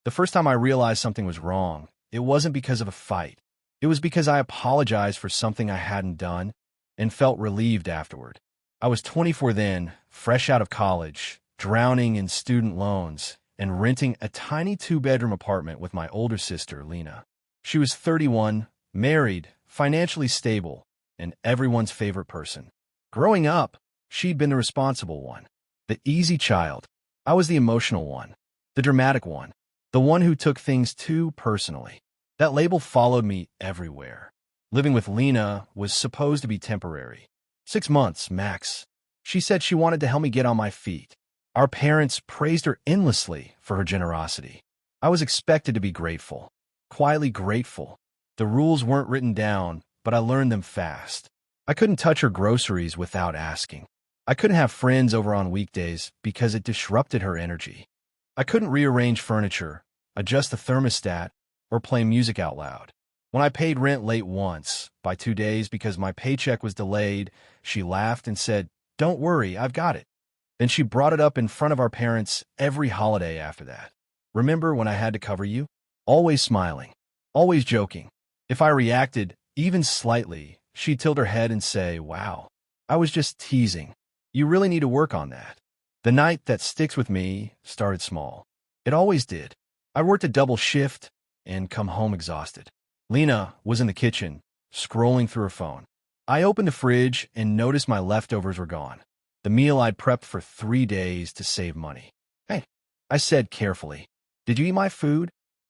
The first time I realized something was wrong, it wasn't because of a fight. It was because I apologized for something I hadn't done and felt relieved afterward. I was 24 then, fresh out of college, drowning in student loans, and renting a tiny two-bedroom apartment with my older sister, Lena. She was 31, married, financially stable, and everyone's favorite person. Growing up, she'd been the responsible one, the easy child. I was the emotional one, the dramatic one, the one who took things too personally. That label followed me everywhere. Living with Lena was supposed to be temporary. 6 months, max. She said she wanted to help me get on my feet. Our parents praised her endlessly for her generosity. I was expected to be grateful, quietly grateful. The rules weren't written down, but I learned them fast. I couldn't touch her groceries without asking. I couldn't have friends over on weekdays because it disrupted her energy. I couldn't rearrange furniture, adjust the thermostat, or play music out loud. When I paid rent late once, by 2 days because my paycheck was delayed, she laughed and said, "Don't worry, I've got it." Then she brought it up in front of our parents every holiday after that. "Remember when I had to cover you?" Always smiling, always joking. If I reacted, even slightly, she'd tilt her head and say, "Wow, I was just teasing. You really need to work on that." The night that sticks with me started small. It always did. I worked a double shift and come home exhausted. Lena was in the kitchen, scrolling through her phone. I opened the fridge and noticed my leftovers were gone. The meal I'd prepped for 3 days to save money. "Hey," I said carefully, "did you eat my food?"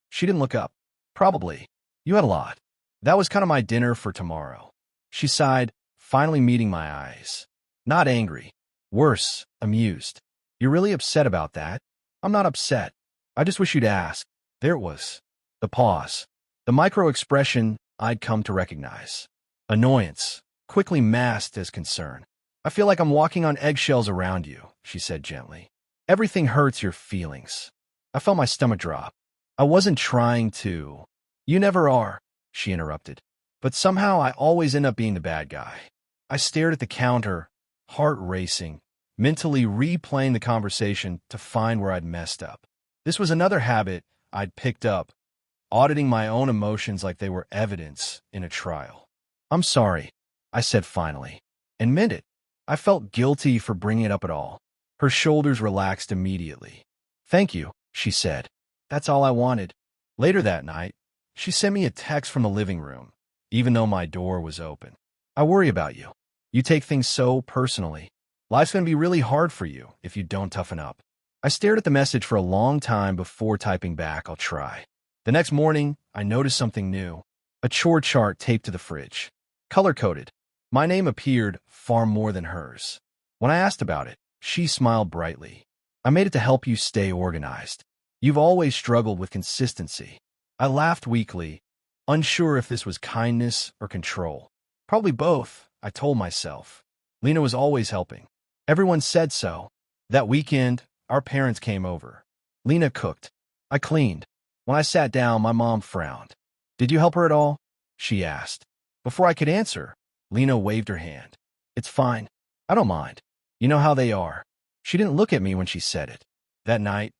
She didn't look up. "Probably. You had a lot." "That was kind of my dinner for tomorrow." She sighed, finally meeting my eyes. Not angry. Worse, amused. "You're really upset about that?" "I'm not upset. I just wish you'd ask." There it was. The pause. The micro-expression I'd come to recognize. Annoyance, quickly masked as concern. "I feel like I'm walking on eggshells around you," she said gently. "Everything hurts your feelings." I felt my stomach drop. "I wasn't trying to." "You never are," she interrupted. "But somehow I always end up being the bad guy." I stared at the counter, heart racing, mentally replaying the conversation to find where I'd messed up. This was another habit I'd picked up, auditing my own emotions like they were evidence in a trial. "I'm sorry," I said finally, and meant it. I felt guilty for bringing it up at all. Her shoulders relaxed immediately. "Thank you," she said. "That's all I wanted." Later that night, she sent me a text from the living room, even though my door was open. "I worry about you. You take things so personally. Life's going to be really hard for you if you don't toughen up." I stared at the message for a long time before typing back, "I'll try." The next morning, I noticed something new. A chore chart taped to the fridge. Color-coded. My name appeared far more than hers. When I asked about it, she smiled brightly. "I made it to help you stay organized. You've always struggled with consistency." I laughed weakly, unsure if this was kindness or control. Probably both, I told myself. Lena was always helping. Everyone said so. That weekend, our parents came over. Lena cooked. I cleaned. When I sat down, my mom frowned. "Did you help her at all?" she asked. Before I could answer, Lena waved her hand. "It's fine. I don't mind. You know how they are." She didn't look at me when she said it. That night,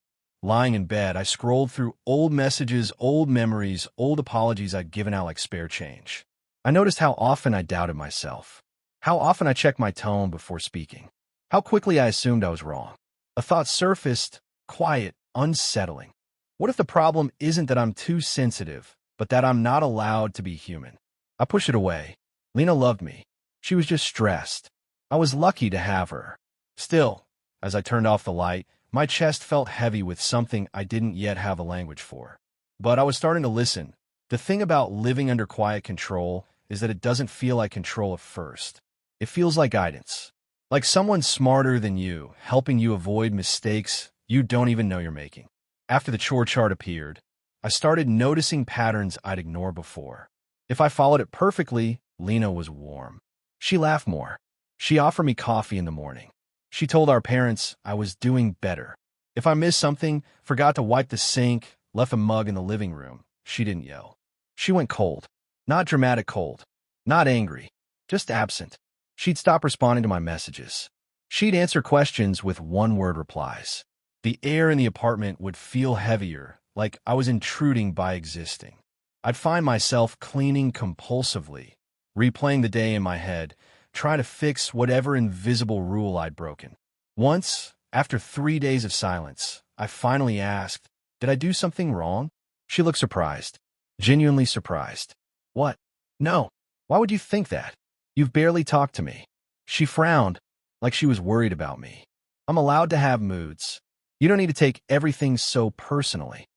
lying in bed, I scrolled through old messages, old memories, old apologies I'd given out like spare change. I noticed how often I doubted myself, how often I checked my tone before speaking, how quickly I assumed I was wrong. A thought surfaced, quiet, unsettling. What if the problem isn't that I'm too sensitive, but that I'm not allowed to be human? I pushed it away. Lena loved me. She was just stressed. I was lucky to have her. Still, as I turned off the light, my chest felt heavy with something I didn't yet have a language for. But I was starting to listen. The thing about living under quiet control is that it doesn't feel like control at first. It feels like guidance. Like someone smarter than you, helping you avoid mistakes you don't even know you're making. After the chore chart appeared, I started noticing patterns I'd ignored before. If I followed it perfectly, Lena was warm. She laughed more. She offered me coffee in the morning. She told our parents I was doing better. If I missed something, forgot to wipe the sink, left a mug in the living room, she didn't yell. She went cold. Not dramatic cold. Not angry. Just absent. She'd stop responding to my messages. She'd answer questions with one-word replies. The air in the apartment would feel heavier, like I was intruding by existing. I'd find myself cleaning compulsively, replaying the day in my head, trying to fix whatever invisible rule I'd broken. Once, after 3 days of silence, I finally asked, "Did I do something wrong?" She looked surprised, genuinely surprised. "What? No. Why would you think that? You've barely talked to me." She frowned, like she was worried about me. "I'm allowed to have moods. You don't need to take everything so personally."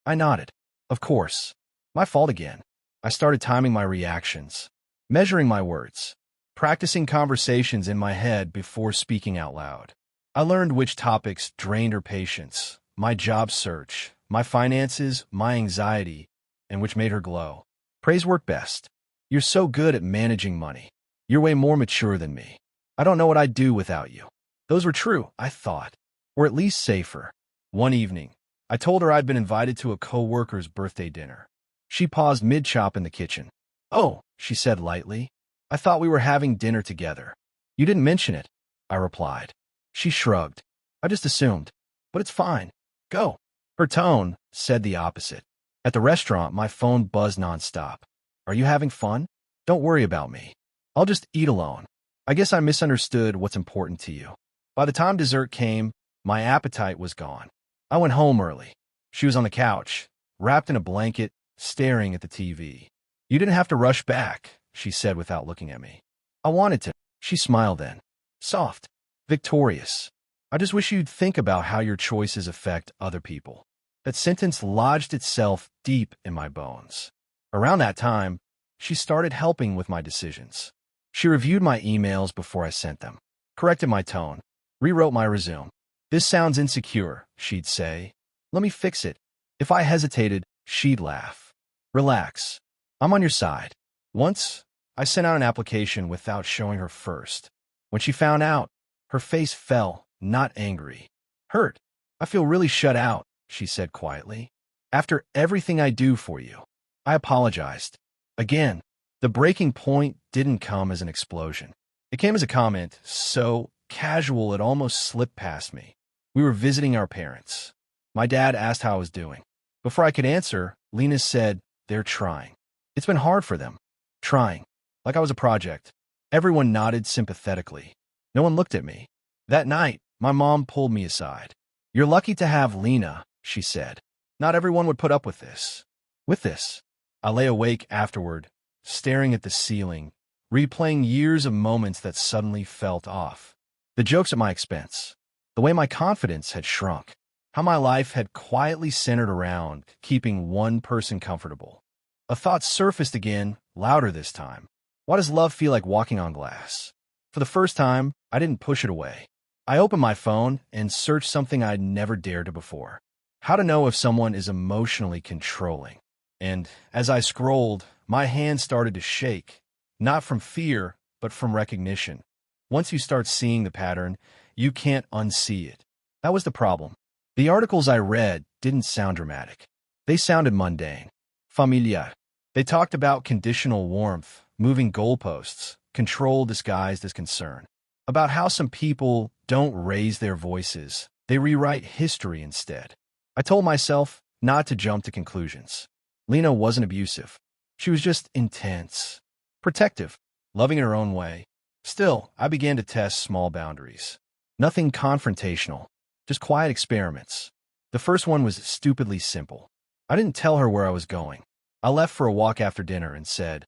I nodded. "Of course. My fault again." I started timing my reactions, measuring my words, practicing conversations in my head before speaking out loud. I learned which topics drained her patience, my job search, my finances, my anxiety, and which made her glow. Praise worked best. "You're so good at managing money. You're way more mature than me. I don't know what I'd do without you." Those were true, I thought, or at least safer. One evening, I told her I'd been invited to a coworker's birthday dinner. She paused mid-chop in the kitchen. "Oh," she said lightly, "I thought we were having dinner together." "You didn't mention it," I replied. She shrugged. "I just assumed. But it's fine. Go." Her tone said the opposite. At the restaurant, my phone buzzed nonstop. "Are you having fun? Don't worry about me. I'll just eat alone. I guess I misunderstood what's important to you." By the time dessert came, my appetite was gone. I went home early. She was on the couch, wrapped in a blanket, staring at the TV. "You didn't have to rush back," she said without looking at me. "I wanted to." She smiled then. Soft. Victorious. "I just wish you'd think about how your choices affect other people." That sentence lodged itself deep in my bones. Around that time, she started helping with my decisions. She reviewed my emails before I sent them, corrected my tone, rewrote my resume. "This sounds insecure," she'd say. "Let me fix it." If I hesitated, she'd laugh. "Relax. I'm on your side." Once, I sent out an application without showing her first. When she found out, her face fell, not angry. "Hurt. I feel really shut out," she said quietly. "After everything I do for you." I apologized. Again, the breaking point didn't come as an explosion. It came as a comment, so casual it almost slipped past me. We were visiting our parents. My dad asked how I was doing. Before I could answer, Lena said, "They're trying. It's been hard for them." Trying. Like I was a project. Everyone nodded sympathetically. No one looked at me. That night, my mom pulled me aside. "You're lucky to have Lena," she said. "Not everyone would put up with this." With this. I lay awake afterward, staring at the ceiling, replaying years of moments that suddenly felt off. The jokes at my expense. The way my confidence had shrunk. How my life had quietly centered around keeping one person comfortable. A thought surfaced again, louder this time. Why does love feel like walking on glass? For the first time, I didn't push it away. I opened my phone and searched something I'd never dared to before. How to know if someone is emotionally controlling. And as I scrolled, my hand started to shake, not from fear, but from recognition. Once you start seeing the pattern, you can't unsee it. That was the problem. The articles I read didn't sound dramatic. They sounded mundane, familiar. They talked about conditional warmth, moving goalposts, control disguised as concern. About how some people don't raise their voices, they rewrite history instead. I told myself not to jump to conclusions. Lena wasn't abusive. She was just intense, protective, loving in her own way. Still, I began to test small boundaries. Nothing confrontational, just quiet experiments. The first one was stupidly simple. I didn't tell her where I was going. I left for a walk after dinner and said,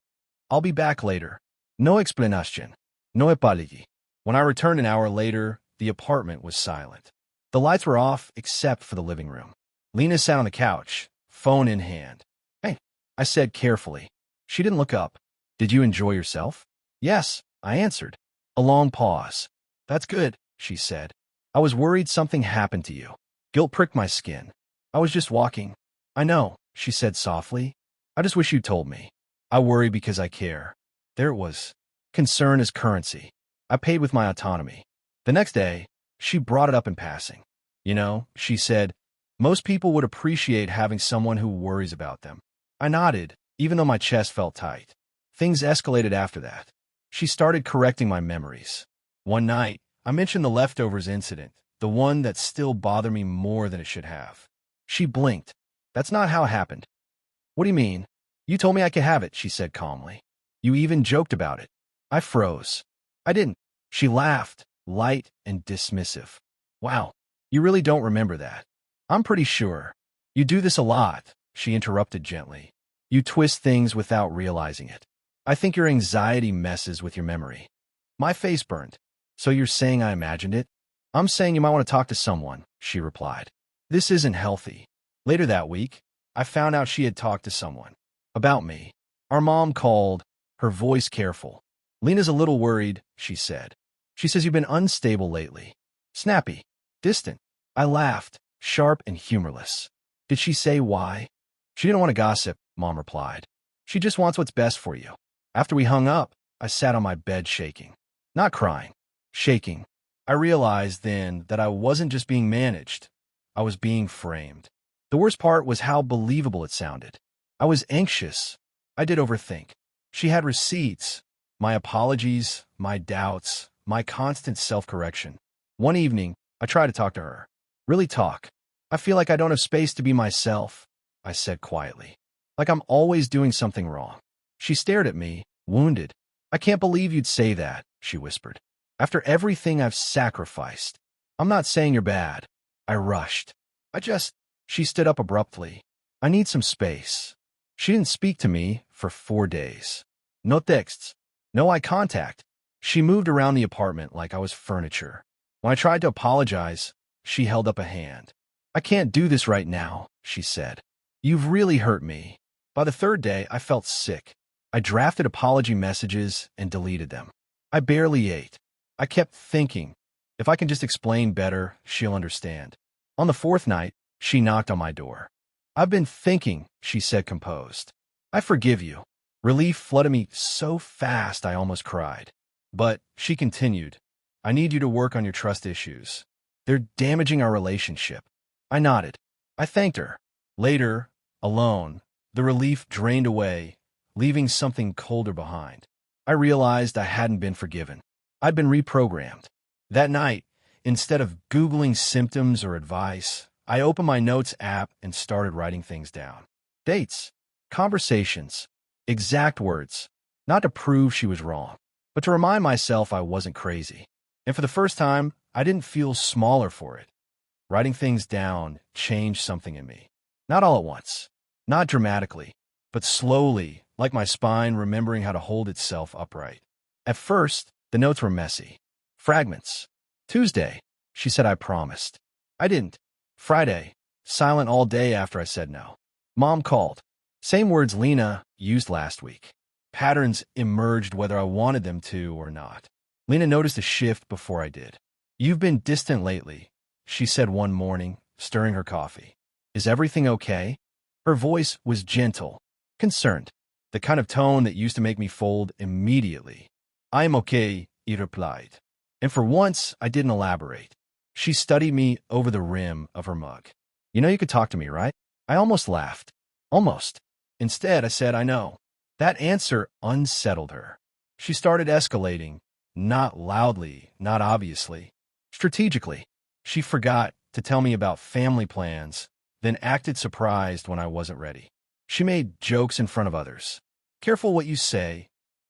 "I'll be back later. No explanation. No apology." When I returned an hour later, the apartment was silent. The lights were off except for the living room. Lena sat on the couch, phone in hand. "Hey," I said carefully. She didn't look up. "Did you enjoy yourself?" "Yes," I answered. A long pause. "That's good," she said. "I was worried something happened to you." Guilt pricked my skin. "I was just walking." "I know," she said softly. "I just wish you told me. I worry because I care." There it was. Concern is currency. I paid with my autonomy. The next day, she brought it up in passing. "You know," she said, "most people would appreciate having someone who worries about them." I nodded, even though my chest felt tight. Things escalated after that. She started correcting my memories. One night, I mentioned the leftovers incident, the one that still bothered me more than it should have. She blinked. That's not how it happened. What do you mean? You told me I could have it, she said calmly. You even joked about it. I froze. I didn't. She laughed, light and dismissive. Wow, you really don't remember that. I'm pretty sure. You do this a lot, she interrupted gently. You twist things without realizing it. I think your anxiety messes with your memory. My face burned. So you're saying I imagined it? I'm saying you might want to talk to someone, she replied. This isn't healthy. Later that week, I found out she had talked to someone. About me. Our mom called, her voice careful. Lena's a little worried, she said. She says you've been unstable lately. Snappy. Distant. I laughed, sharp and humorless. Did she say why? She didn't want to gossip, Mom replied. She just wants what's best for you. After we hung up, I sat on my bed shaking. Not crying. Shaking. I realized then that I wasn't just being managed. I was being framed. The worst part was how believable it sounded. I was anxious. I did overthink. She had receipts. My apologies, my doubts, my constant self-correction. One evening, I tried to talk to her. Really talk. I feel like I don't have space to be myself, I said quietly. Like I'm always doing something wrong. She stared at me, wounded. I can't believe you'd say that, she whispered. After everything I've sacrificed. I'm not saying you're bad. I rushed. She stood up abruptly. I need some space. She didn't speak to me for 4 days. No texts. No eye contact. She moved around the apartment like I was furniture. When I tried to apologize, she held up a hand. I can't do this right now, she said. You've really hurt me. By the 3rd day, I felt sick. I drafted apology messages and deleted them. I barely ate. I kept thinking, if I can just explain better, she'll understand. On the 4th night, she knocked on my door. I've been thinking, she said composed. I forgive you. Relief flooded me so fast I almost cried. But, she continued, I need you to work on your trust issues. They're damaging our relationship. I nodded. I thanked her. Later, alone, the relief drained away, leaving something colder behind. I realized I hadn't been forgiven. I'd been reprogrammed. That night, instead of Googling symptoms or advice, I opened my notes app and started writing things down. Dates, conversations, exact words, not to prove she was wrong, but to remind myself I wasn't crazy. And for the first time, I didn't feel smaller for it. Writing things down changed something in me. Not all at once, not dramatically, but slowly, like my spine remembering how to hold itself upright. At first, the notes were messy. Fragments. Tuesday, she said I promised. I didn't. Friday, silent all day after I said no. Mom called. Same words Lena used last week. Patterns emerged whether I wanted them to or not. Lena noticed a shift before I did. You've been distant lately, she said one morning, stirring her coffee. Is everything okay? Her voice was gentle, concerned, the kind of tone that used to make me fold immediately. I am okay, he replied. And for once, I didn't elaborate. She studied me over the rim of her mug. You know you could talk to me, right? I almost laughed. Almost. Instead, I said, I know. That answer unsettled her. She started escalating, not loudly, not obviously. Strategically. She forgot to tell me about family plans, then acted surprised when I wasn't ready. She made jokes in front of others. Careful what you say.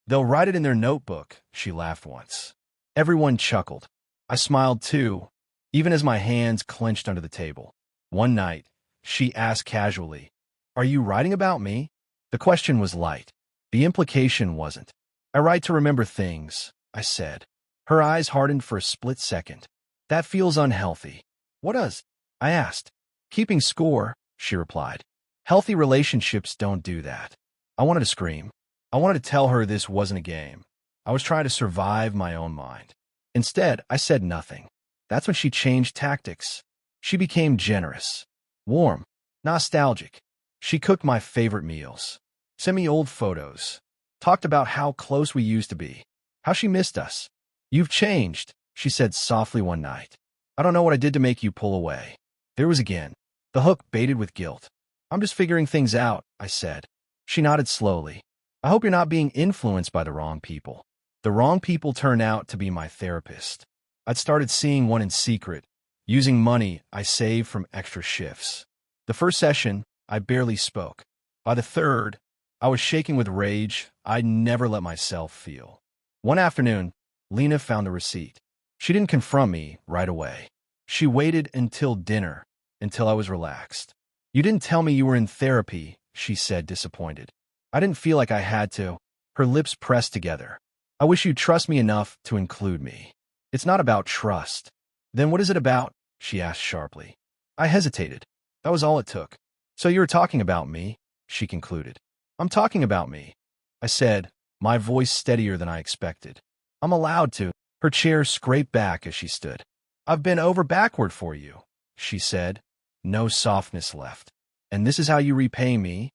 They'll write it in their notebook, she laughed once. Everyone chuckled. I smiled too, even as my hands clenched under the table. One night, she asked casually, Are you writing about me? The question was light. The implication wasn't. I write to remember things, I said. Her eyes hardened for a split second. That feels unhealthy. What does? I asked. Keeping score, she replied. Healthy relationships don't do that. I wanted to scream. I wanted to tell her this wasn't a game. I was trying to survive my own mind. Instead, I said nothing. That's when she changed tactics. She became generous, warm, nostalgic. She cooked my favorite meals, sent me old photos, talked about how close we used to be, how she missed us. You've changed, she said softly one night. I don't know what I did to make you pull away. There was again, the hook baited with guilt. I'm just figuring things out, I said. She nodded slowly. I hope you're not being influenced by the wrong people. The wrong people turned out to be my therapist. I'd started seeing one in secret, using money I saved from extra shifts. The first session, I barely spoke. By the third, I was shaking with rage I'd never let myself feel. One afternoon, Lena found the receipt. She didn't confront me right away. She waited until dinner, until I was relaxed. "You didn't tell me you were in therapy," she said, disappointed. I didn't feel like I had to. Her lips pressed together. "I wish you'd trust me enough to include me." "It's not about trust." "Then what is it about?" she asked sharply. I hesitated. That was all it took. "So you were talking about me," she concluded. "I'm talking about me," I said, my voice steadier than I expected. "I'm allowed to." Her chair scraped back as she stood. "I've been over backward for you," she said, no softness left. "And this is how you repay me?"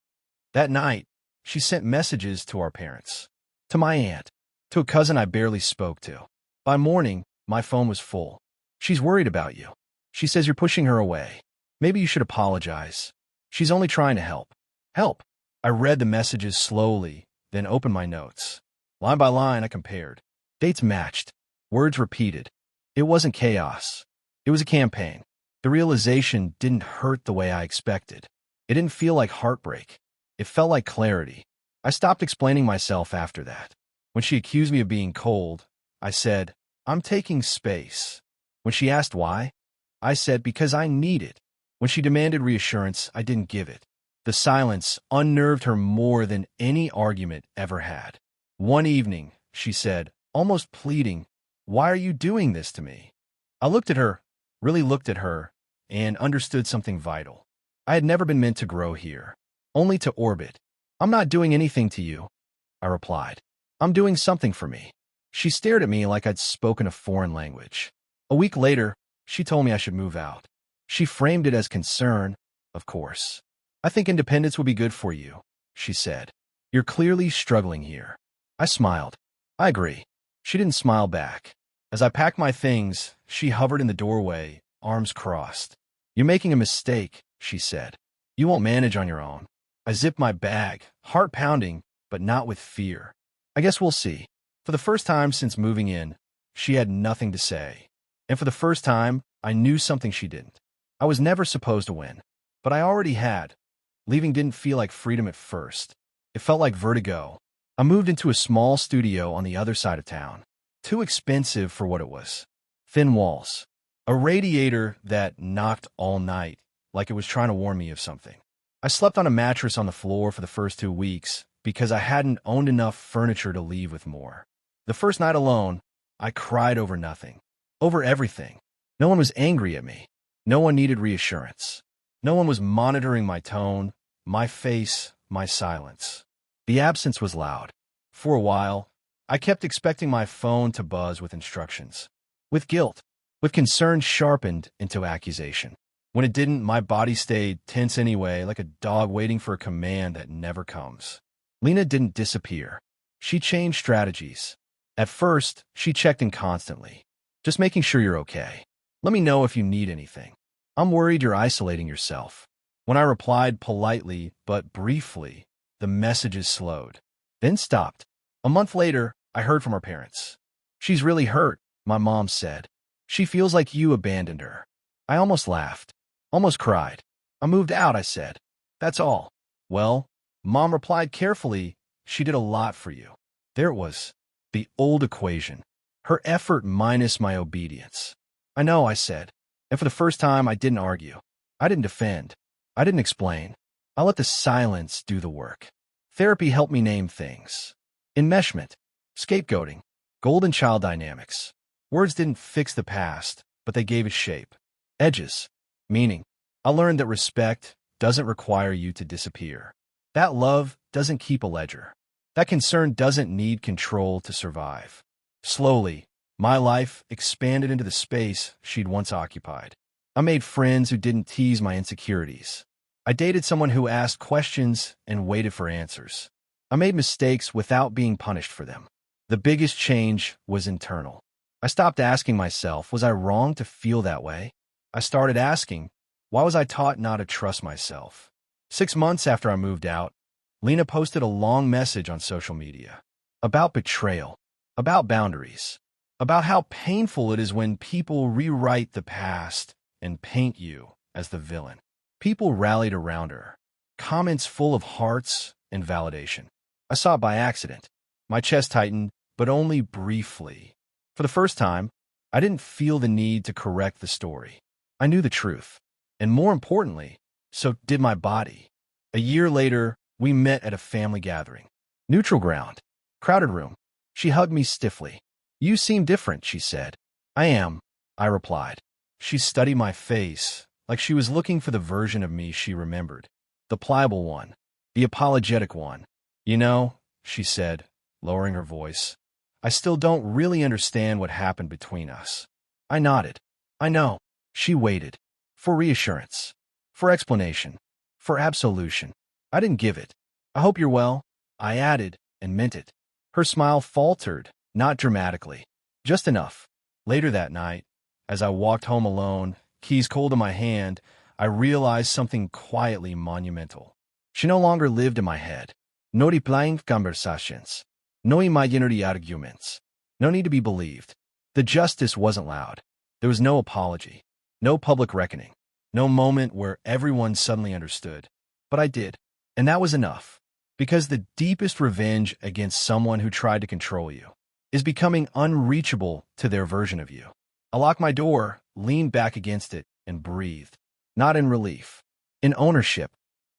That night, she sent messages to our parents, to my aunt, to a cousin I barely spoke to. By morning, my phone was full. "She's worried about you. She says you're pushing her away. Maybe you should apologize. She's only trying to help." Help. I read the messages slowly, then opened my notes. Line by line, I compared. Dates matched. Words repeated. It wasn't chaos. It was a campaign. The realization didn't hurt the way I expected. It didn't feel like heartbreak. It felt like clarity. I stopped explaining myself after that. When she accused me of being cold, I said, "I'm taking space." When she asked why, I said, "Because I need it." When she demanded reassurance, I didn't give it. The silence unnerved her more than any argument ever had. One evening, she said, almost pleading, "Why are you doing this to me?" I looked at her, really looked at her, and understood something vital. I had never been meant to grow here, only to orbit. "I'm not doing anything to you," I replied. "I'm doing something for me." She stared at me like I'd spoken a foreign language. A week later, she told me I should move out. She framed it as concern, of course. "I think independence would be good for you," she said. "You're clearly struggling here." I smiled. "I agree." She didn't smile back. As I packed my things, she hovered in the doorway, arms crossed. "You're making a mistake," she said. "You won't manage on your own." I zipped my bag, heart pounding, but not with fear. "I guess we'll see." For the first time since moving in, she had nothing to say. And for the first time, I knew something she didn't. I was never supposed to win, but I already had. Leaving didn't feel like freedom at first. It felt like vertigo. I moved into a small studio on the other side of town. Too expensive for what it was. Thin walls. A radiator that knocked all night, like it was trying to warn me of something. I slept on a mattress on the floor for the first 2 weeks because I hadn't owned enough furniture to leave with more. The first night alone, I cried over nothing. Over everything. No one was angry at me. No one needed reassurance. No one was monitoring my tone, my face, my silence. The absence was loud. For a while, I kept expecting my phone to buzz with instructions. With guilt. With concern sharpened into accusation. When it didn't, my body stayed tense anyway, like a dog waiting for a command that never comes. Lena didn't disappear. She changed strategies. At first, she checked in constantly. "Just making sure you're okay. Let me know if you need anything. I'm worried you're isolating yourself." When I replied politely but briefly, the messages slowed, then stopped. A month later, I heard from her parents. "She's really hurt," my mom said. "She feels like you abandoned her." I almost laughed, almost cried. "I moved out," I said. "That's all." "Well," Mom replied carefully, "she did a lot for you." There it was, the old equation. Her effort minus my obedience. "I know," I said. And for the first time, I didn't argue. I didn't defend. I didn't explain. I let the silence do the work. Therapy helped me name things. Enmeshment, scapegoating, golden child dynamics. Words didn't fix the past, but they gave it shape. Edges, meaning. I learned that respect doesn't require you to disappear. That love doesn't keep a ledger. That concern doesn't need control to survive. Slowly, my life expanded into the space she'd once occupied. I made friends who didn't tease my insecurities. I dated someone who asked questions and waited for answers. I made mistakes without being punished for them. The biggest change was internal. I stopped asking myself, was I wrong to feel that way? I started asking, why was I taught not to trust myself? 6 months after I moved out, Lena posted a long message on social media about betrayal, about boundaries, about how painful it is when people rewrite the past and paint you as the villain. People rallied around her. comments full of hearts and validation. I saw it by accident. My chest tightened, but only briefly. For the first time, I didn't feel the need to correct the story. I knew the truth. And more importantly, so did my body. A year later, we met at a family gathering. Neutral ground. Crowded room. She hugged me stiffly. "You seem different," she said. "I am," I replied. She studied my face, like she was looking for the version of me she remembered. The pliable one. The apologetic one. "You know," she said, lowering her voice, "I still don't really understand what happened between us." I nodded. "I know." She waited. For reassurance. For explanation. For absolution. I didn't give it. "I hope you're well," I added, and meant it. Her smile faltered, not dramatically. Just enough. Later that night, as I walked home alone, keys cold in my hand, I realized something quietly monumental. She no longer lived in my head. No replying conversations. No imaginary arguments. No need to be believed. The justice wasn't loud. There was no apology. No public reckoning. No moment where everyone suddenly understood. But I did. And that was enough. Because the deepest revenge against someone who tried to control you is becoming unreachable to their version of you. I locked my door, leaned back against it, and breathed. Not in relief. In ownership.